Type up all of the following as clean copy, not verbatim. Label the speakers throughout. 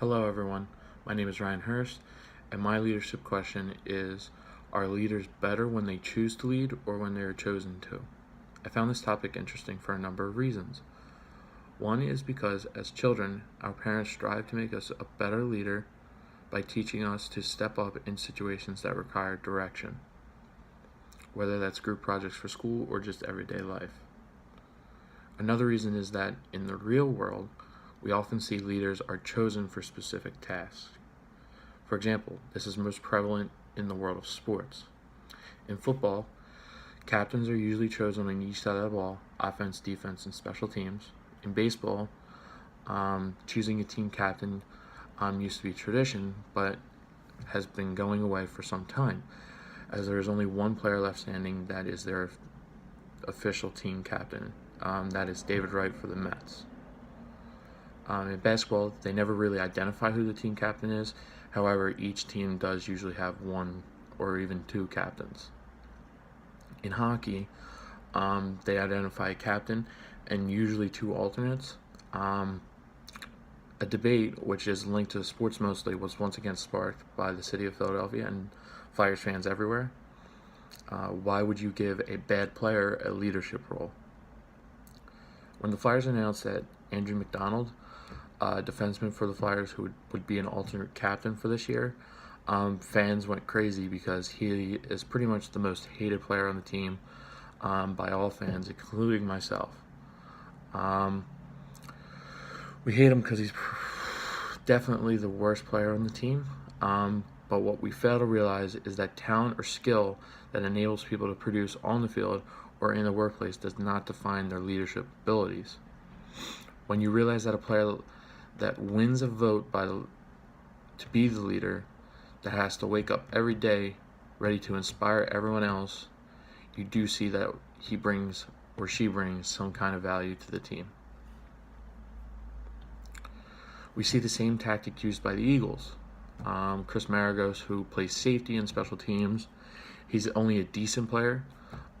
Speaker 1: Hello everyone, my name is Ryan Hurst, and my leadership question is, are leaders better when they choose to lead or when they are chosen to? I found this topic interesting for a number of reasons. One is because as children, our parents strive to make us a better leader by teaching us to step up in situations that require direction, whether that's group projects for school or just everyday life. Another reason is that in the real world, we often see leaders are chosen for specific tasks. For example, this is most prevalent in the world of sports. In football, captains are usually chosen on each side of the ball, offense, defense, and special teams. In baseball, choosing a team captain used to be tradition, but has been going away for some time, as there is only one player left standing that is their official team captain. That is David Wright for the Mets. In basketball, they never really identify who the team captain is. However, each team does usually have one or even two captains. In hockey, they identify a captain and usually two alternates. A debate, which is linked to sports mostly, was once again sparked by the city of Philadelphia and Flyers fans everywhere. Why would you give a bad player a leadership role? When the Flyers announced that Andrew McDonald, a defenseman for the Flyers who would be an alternate captain for this year, fans went crazy because he is pretty much the most hated player on the team by all fans, including myself. We hate him because he's definitely the worst player on the team, but what we fail to realize is that talent or skill that enables people to produce on the field or in the workplace does not define their leadership abilities. When you realize that a player that wins a vote to be the leader, that has to wake up every day ready to inspire everyone else, you do see that he brings or she brings some kind of value to the team. We see the same tactic used by the Eagles. Chris Maragos, who plays safety in special teams, he's only a decent player,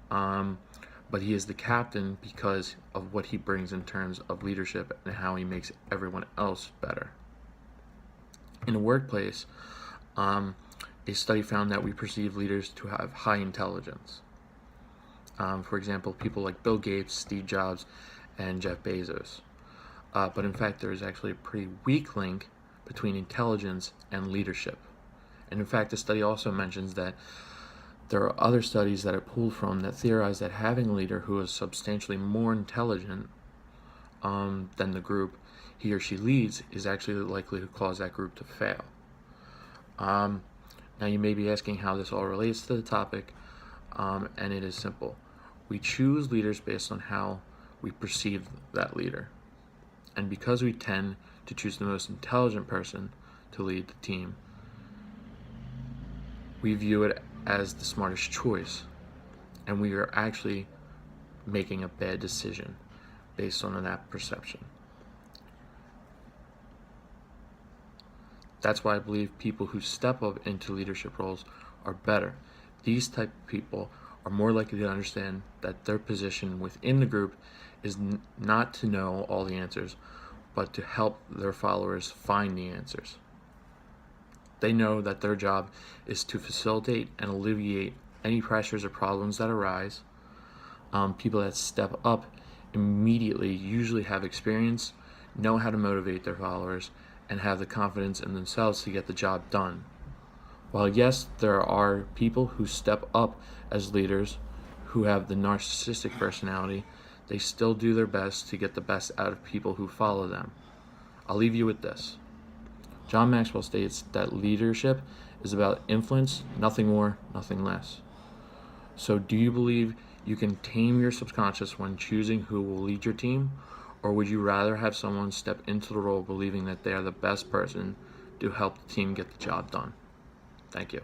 Speaker 1: but he is the captain because of what he brings in terms of leadership and how he makes everyone else better. In the workplace, a study found that we perceive leaders to have high intelligence. For example, people like Bill Gates, Steve Jobs, and Jeff Bezos. But in fact, there is actually a pretty weak link between intelligence and leadership. And in fact, the study also mentions that there are other studies that are pulled from that theorize that having a leader who is substantially more intelligent than the group he or she leads is actually likely to cause that group to fail. Now you may be asking how this all relates to the topic, and it is simple. We choose leaders based on how we perceive that leader. And because we tend to choose the most intelligent person to lead the team, we view it as the smartest choice, and we are actually making a bad decision based on that perception. That's why I believe people who step up into leadership roles are better. These type of people are more likely to understand that their position within the group is not to know all the answers, but to help their followers find the answers. They know that their job is to facilitate and alleviate any pressures or problems that arise. People that step up immediately usually have experience, know how to motivate their followers, and have the confidence in themselves to get the job done. While yes, there are people who step up as leaders who have the narcissistic personality, they still do their best to get the best out of people who follow them. I'll leave you with this. John Maxwell states that leadership is about influence, nothing more, nothing less. So do you believe you can tame your subconscious when choosing who will lead your team, or would you rather have someone step into the role believing that they are the best person to help the team get the job done? Thank you.